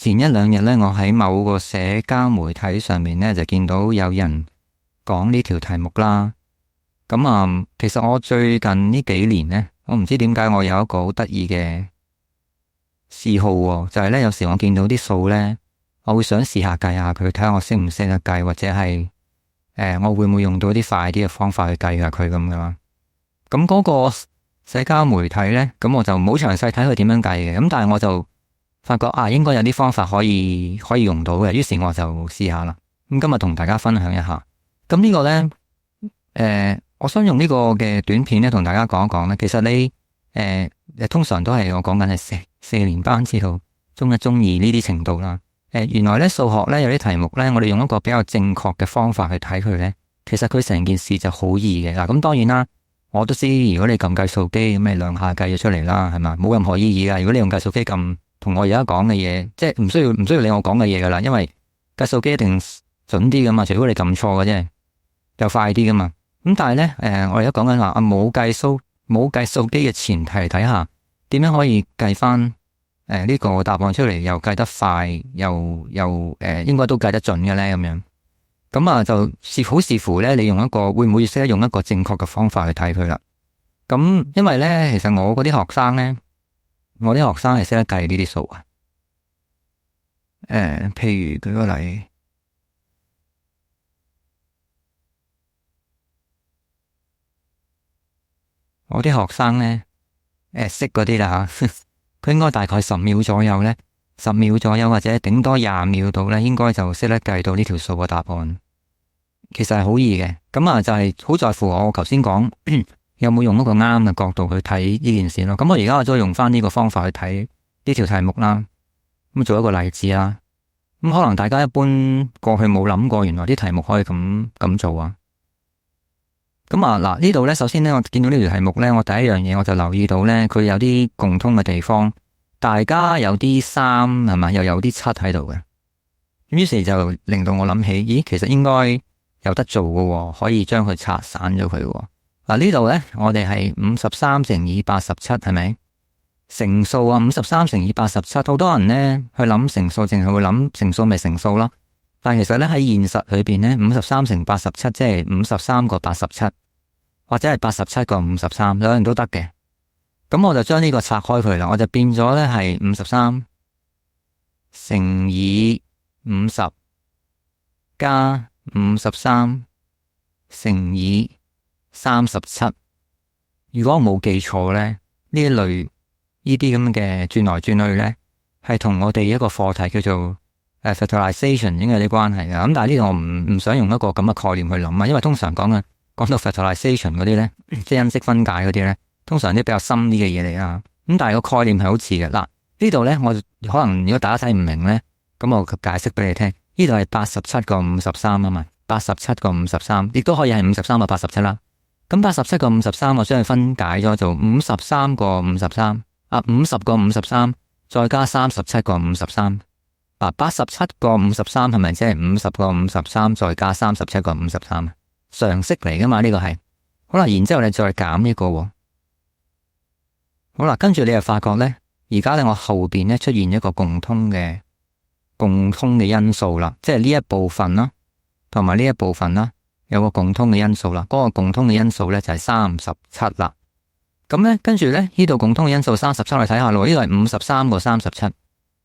前一兩日咧，我喺某個社交媒體上面咧就見到有人講呢條題目啦。咁其實我最近呢幾年咧，我唔知點解我有一個好得意嘅嗜好喎，就係咧有時我見到啲數咧，我會想試下計下佢，睇下我識唔識得計，或者係我會唔會用到啲快啲嘅方法去計下佢咁樣。咁嗰個社交媒體咧，咁我就冇詳細睇佢點樣計嘅。咁但係我就發覺應該有啲方法可以用到嘅，於是我就試下啦。咁今日同大家分享一下。咁呢個咧，我想用呢個嘅短片咧，同大家講一講咧。其實你通常都係我講緊係四年班至到中一、中二呢啲程度啦。原來咧數學咧有啲題目咧，我哋用一個比較正確嘅方法去睇佢咧，其實佢成件事就好易嘅。嗱，咁當然啦，我都知如果你撳計數機咁，咪兩下計咗出嚟啦，係嘛，冇任何意義噶。如果你用計數機撳，同我而家講嘅嘢，即係唔需要理我講嘅嘢噶啦，因為計數機一定準啲噶嘛，除非你撳錯嘅啫，又快啲噶嘛。咁但係咧，我而家講緊話冇計數機嘅前提底下，點樣可以計翻呢個答案出嚟，又計得快，又應該都計得準嘅咧，咁樣。咁就視乎咧，你用一個會唔會識得用一個正確嘅方法去睇佢啦。咁因為咧，其實我嗰啲學生咧，我啲學生係識得計呢啲數啊。譬如舉個例，我啲學生咧，識嗰啲啦吓，佢應該大概10秒左右咧，10秒左右或者頂多20秒度咧，應該就識得計到呢條數嘅答案。其實係好易嘅，咁就係好在乎我頭先講有冇用一個啱嘅角度去睇呢件事咯。咁我而家我再用翻呢個方法去睇呢條題目啦。咁做一個例子啦。咁可能大家一般過去冇諗過，原來啲題目可以咁做啊。咁嗱，呢度咧，首先咧，我見到呢條題目咧，我第一樣嘢我就留意到咧，佢有啲共通嘅地方，大家有啲3係嘛，又有啲7喺度嘅。咁於是就令到我諗起，咦，其實應該有得做嘅，可以將佢拆散咗佢。嗱，呢度咧，我哋係53乘以87，係咪？乘數53乘以87，好多人咧去諗乘數，淨係會諗乘數咪乘數咯。但係其實咧喺現實裏邊咧，53乘87即係53個87，或者係87個53，兩樣都得嘅。咁我就將呢個拆開佢啦，我就變咗咧係53乘以50加53乘以37。如果我冇記錯咧，呢一類呢啲咁嘅轉來轉去咧，係同我哋一個課題叫做factorization 應該有啲關係嘅。咁但係呢度我唔想用一個咁嘅概念去諗啊，因為通常講到 factorization 嗰啲咧，即係因式分解嗰啲咧，通常啲比較深啲嘅嘢嚟啦。咁但係個概念係好似嘅。嗱，呢度咧，我可能如果大家睇唔明咧，咁我解釋俾你聽。呢度係87個53啊嘛，87個53，亦都可以係53個87啦。咁87個53，我將佢分解咗做53個53。50個53再加37個53。87個53係咪即係50個53再加37個53？常識嚟噶嘛，呢個係。好啦，然之後你再減呢個。好啦，跟住你又發覺咧，而家咧我後邊咧出現一個共通嘅因素啦，即係呢一部分啦，同埋呢一部分啦，有個共通嘅因素啦。嗰個共通嘅因素咧就係37啦。咁咧，跟住咧呢度共通嘅因素37，我哋睇下咯。呢度係53個37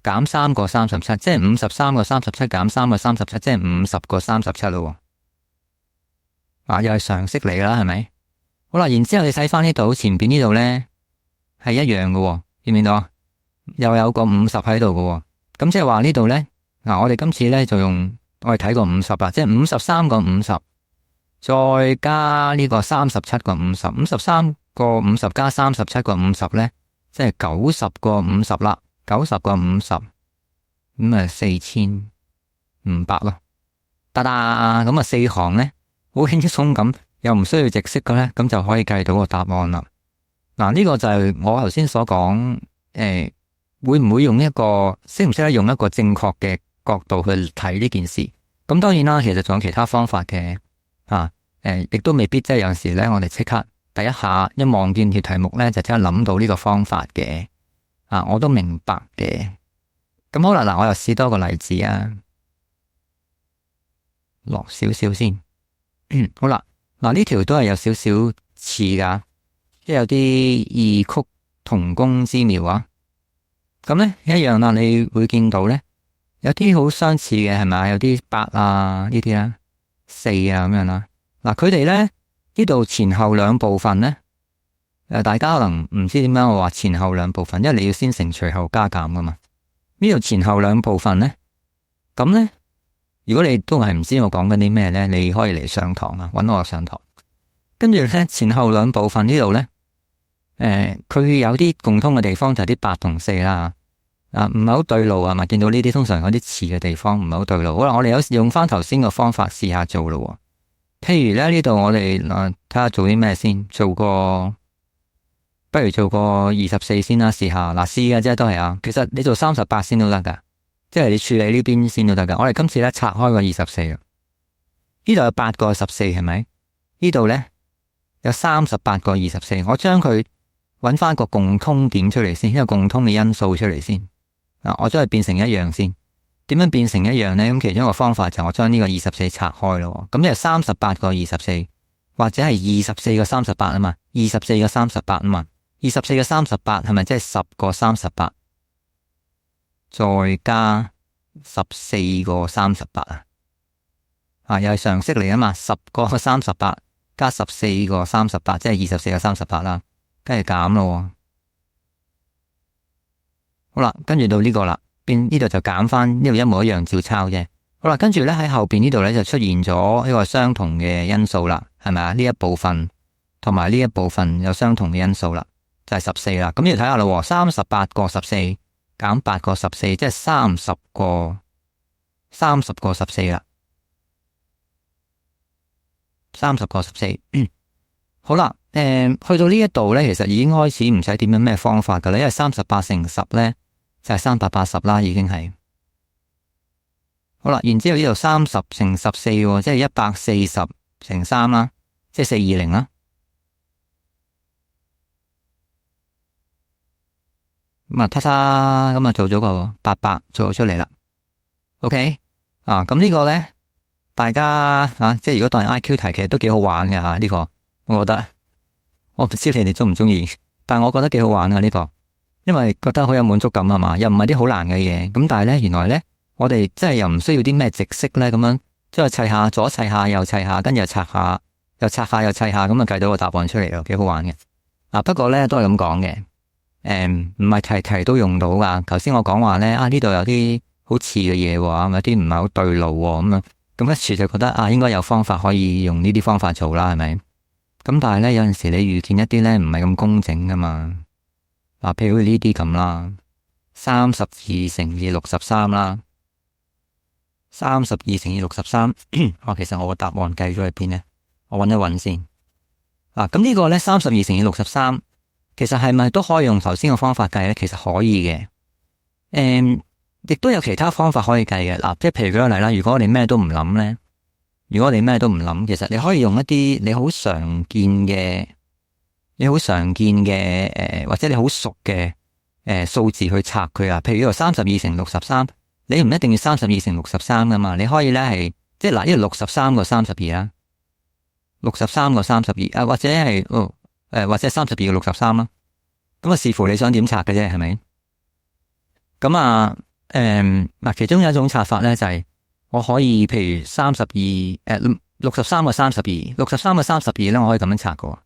減3個37，即係53個37減3個37，即係50個37咯。又係常識嚟啦，係咪？好啦，然之後你睇翻呢度前邊呢度咧係一樣嘅，見唔見到啊？又有個50喺度嘅，咁即係話呢度咧，我哋今次咧就用我哋睇個50啦，即係53個50再加呢個37個50，53個50加37個50咧，即係90個50啦，90個50，咁4500咯，得啦，咁4行咧，好輕鬆咁，又唔需要直式嘅咧，咁就可以計到個答案啦。嗱，呢個就係我頭先所講，會唔會用識唔識得用一個正確嘅角度去睇呢件事？咁當然啦，其實仲有其他方法嘅，亦都未必即係有陣時咧，我哋即刻第一下一望見條題目咧，就即刻諗到呢個方法嘅，我都明白嘅。咁好啦，嗱，我又試多個例子啊，落少少先。好啦，嗱，呢條都係有少少似噶，即係有啲異曲同工之妙啊。咁呢，一樣啦，你會見到呢，有啲好相似嘅係咪？有啲8啊呢啲啦，4啊咁樣啦。嗱，佢哋呢，呢度前後兩部分呢，大家可能唔知點解我話前後兩部分，因為你要先乘除後加減噶嘛。呢度前後兩部分呢，咁呢，如果你都係唔知我講緊啲咩呢，你可以嚟上堂啊，搵我上堂。跟住呢，前後兩部分呢度呢，佢有啲共通嘅地方就係啲8同4啦。唔係好對路啊嘛，見到呢啲通常有啲似嘅地方唔係好對路。好啦，我哋有時用翻頭先個方法試下做咯。譬如咧，呢度我哋睇下做啲咩先，不如做個24先啦，試下嗱，試嘅啫都係啊。其實你做38先都得噶，即係你處理呢邊先都得噶。我哋今次咧拆開個24啊，呢度有8個14係咪？呢度咧有38個24，我將佢揾翻個共通點出嚟先，一個共通嘅因素出嚟先。我將佢變成一樣先。點樣變成一樣呢？咁其中一個方法就我將呢個24拆開咯。咁就38個24，或者係24個38啊嘛，24個38啊嘛。24個38係咪即係10個38？再加14個38啊？又係常識嚟啊嘛，10個38加14個38，即係24個38啦。跟住減咯。好啦，跟住到呢個啦，變呢度就減翻，呢度一模一樣照抄啫。好啦，跟住咧喺後邊呢度咧就出現咗一個相同嘅因素啦，係咪啊？呢一部分同埋呢一部分有相同嘅因素啦，就係14啦。咁要睇下咯，38個14減8個14，即係30個14啦，30個14。好啦，去到呢一度咧，其實已經開始唔使點樣咩方法噶啦，因為38乘10咧就係380啦，已經係。好啦，然之後呢度30乘14，即係140乘3啦，即係420啦。咁啊，咁啊做咗個800做咗出嚟啦。OK，咁呢個咧，大家即係如果當 IQ 題，其實都幾好玩嘅吓，呢個我覺得。我唔知你哋中唔中意，但係我覺得幾好玩啊呢個，因為覺得好有滿足感啊嘛，又唔係啲好難嘅嘢。咁但係咧，原來咧，我哋真係又唔需要啲咩直式咧，咁樣即係砌下，左砌下，右砌下，跟住又拆下，又砌下，咁啊計到個答案出嚟咯，幾好玩嘅。不過咧都係咁講嘅，唔係題題都用到噶。頭先我講話咧，呢度有啲好似嘅嘢喎，有啲唔係好對路喎，咁樣咁一時就覺得應該有方法可以用呢啲方法做啦，係咪？咁但係咧，有陣時你遇見一啲咧唔係咁工整噶嘛，譬如呢啲咁啦，32乘以63啦，32乘以63，其實我個答案計咗喺邊呢？我搵一搵先。咁呢個咧32乘以63，其實係咪都可以用頭先個方法計咧？其實可以嘅，亦都有其他方法可以計嘅。即係譬如舉個例啦，如果我哋咩都唔諗咧。如果你咩都唔諗，其實你可以用一啲你好常見嘅，或者你好熟嘅數字去拆佢啊。譬如呢度32乘63，你唔一定要32乘63噶嘛，你可以咧係即係呢度63個32啦，63個32或者係或者32個63啦。咁視乎你想點拆嘅啫，係咪？咁其中有一種拆法咧就係。我可以譬如63個32咧，我可以咁樣拆嘅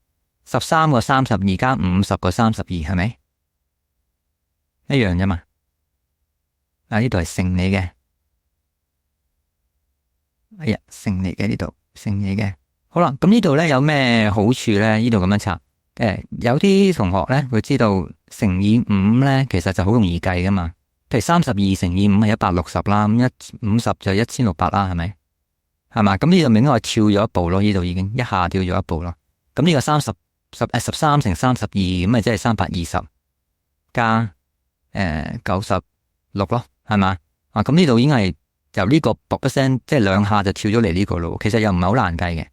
，13個32加50個32係咪一樣啫嘛？呢度係乘嚟嘅，乘嚟嘅呢度乘嚟嘅。好啦，咁呢度咧有咩好處咧？呢度咁樣拆，有啲同學咧會知道乘以5咧，其實就好容易計噶嘛。譬如32乘以5係160啦，咁50就1600啦，係咪？係嘛？咁呢度明顯我跳咗一步咯，呢度已經一下跳咗一步咯。咁呢個13乘32咁咪即係320加96咯，係嘛？咁呢度已經係由呢個卜一聲，即係2下就跳咗嚟呢個咯。其實又唔係好難計嘅。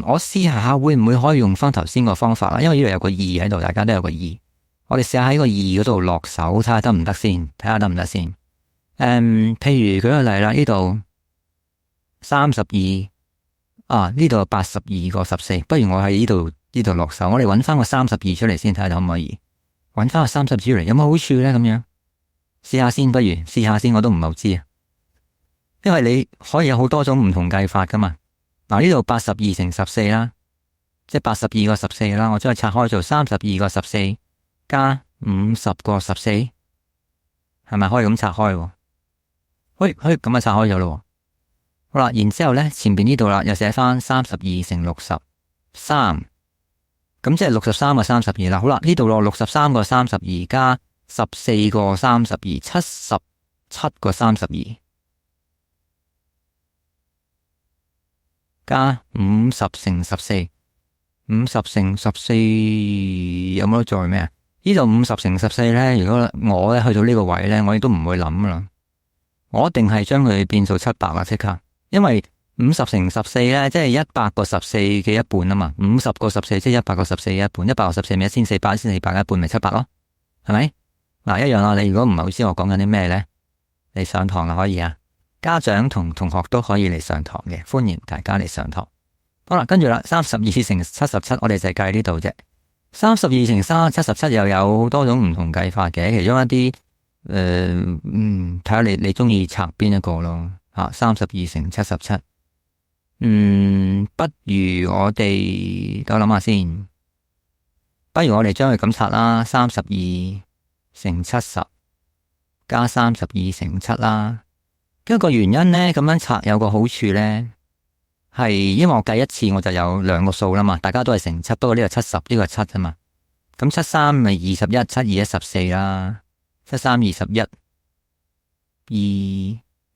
我試下會唔會可以用翻頭先個方法啦？因為呢度有個2喺度，大家都有個2。我哋試下喺個二嗰度落手，睇下得唔得先，睇下得唔得先。譬如舉個例啦，呢度32啊，呢度82個14，不如我喺呢度落手，我哋揾翻個32出嚟先，睇下可唔可以揾翻個32出嚟，有冇好處咧？咁樣試下先，不如試下先，我都唔係好知啊。因為你可以有好多種唔同計法噶嘛。嗱，呢度82乘14啦，即係82個14啦，我將佢拆開做32個14加50個14，係咪可以咁拆開？可以咁啊，拆開咗咯。好啦，然之後咧，前邊呢度啦，又寫翻32乘63，咁即係63個32啦。好啦，呢度落63個32加14個32，77個32加50乘14，50乘14有冇得再咩啊？呢度50乘14咧，如果我咧去到呢個位咧，我亦都唔會諗啦，我一定係將佢變做700啦，即刻。因為50乘14咧，即係100個14嘅一半啊嘛，50個14即係100個14嘅一半，100個14咪1400，1400一半咪700咯，係咪？嗱，一樣啦。你如果唔係好知我講緊啲咩咧，你上堂啦可以啊，家長同同學都可以嚟上堂嘅，歡迎大家嚟上堂。好啦，跟住啦，32乘77，我哋就係計呢度啫。32乘77又有多種唔同計法嘅，其中一啲睇下你中意拆邊一個咯。32乘77，不如我哋等我諗下先，不如我哋將佢咁拆啦，32乘70加32乘7啦。一個原因呢，咁樣拆有個好處呢，係因為我計一次我就有兩個數啦嘛，大家都係乘7，不過呢個70，呢個7啫嘛。咁73咪21，721 14啦，73 21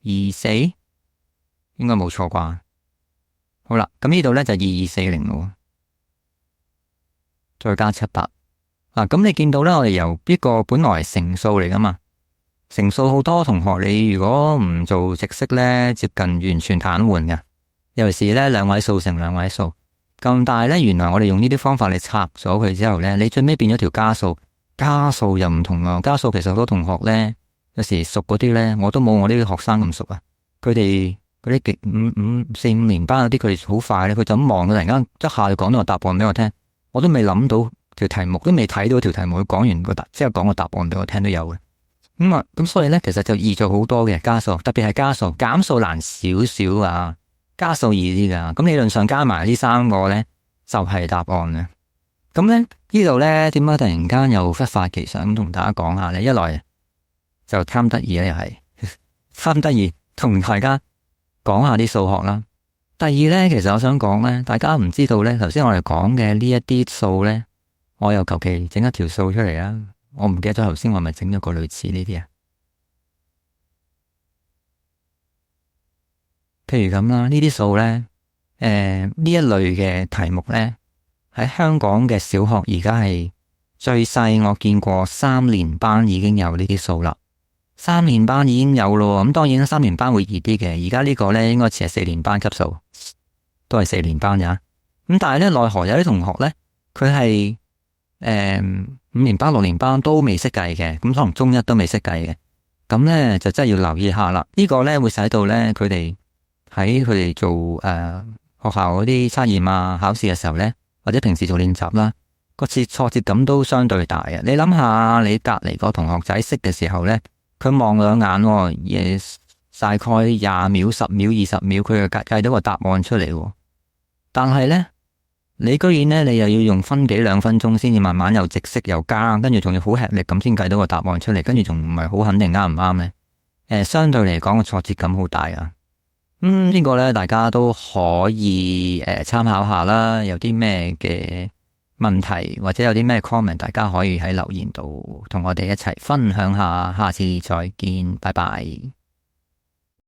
224，應該冇錯啩。好啦，咁呢度呢就2240咯，再加700。咁你見到呢，我哋由呢個本來係乘數嚟噶嘛，乘數好多同學你如果唔做直式呢，接近完全癱瘓嘅。尤其是呢兩位數乘兩位數咁大呢，原來我哋用呢啲方法嚟拆咗佢之後呢，你最尾變咗條加數，加數又唔同咯。加數其實好多同學呢，有時熟嗰啲呢，我都冇我呢啲學生咁熟啊。佢哋嗰啲4、5年班嗰啲，佢哋好快咧，佢就咁望到突然間一下就講到個答案俾我聽，我都未諗到條題目，都未睇到條題目，佢講完即係講個答案俾我聽都有嘅。咁所以呢，其實就易做好多嘅加數，特別係加數，減數難少少啊。加數易啲噶，咁理論上加埋呢3個呢，就係答案啦。咁呢呢度呢，點解突然間又忽發奇想同大家講下呢？一來就貪得意咧，又係貪得意同大家講下啲數學啦。第二呢，其實我想講呢，大家唔知道呢，頭先我哋講嘅呢一啲數呢，我又求其整一條數出嚟啦。我唔記得咗頭先我係咪整咗個類似呢啲啊？譬如咁啦，呢啲數呢，呢一類嘅題目呢，喺香港嘅小學而家係最細，我見過3年班已經有呢啲數啦。3年班已經有咯，咁當然3年班會易啲嘅。而家呢個呢，應該似係4年班級數，都係4年班咋。咁但係呢，奈何有啲同學呢，佢係5年班、6年班都未識計嘅，咁可能中一都未識計嘅。咁呢，就真係要留意下啦。呢個呢，會使到呢，佢哋喺佢哋做學校嗰啲測驗啊、考試嘅時候呢，或者平時做練習啦，個挫折感都相對大啊！你諗下，你隔籬個同學仔識嘅時候呢，佢望兩眼，大概20秒、10秒、20秒，佢就計到個答案出嚟。但係呢，你居然呢，你又要用分幾2分鐘先至慢慢又直式又加，跟住仲要好吃力咁先計到個答案出嚟，跟住仲唔係好肯定啱唔啱呢？相對嚟講個挫折感好大啊！呢個呢，大家都可以參考下啦。有啲咩嘅問題或者有啲咩 comment，大家可以喺留言度同我哋一齊分享下。下次再見，拜拜。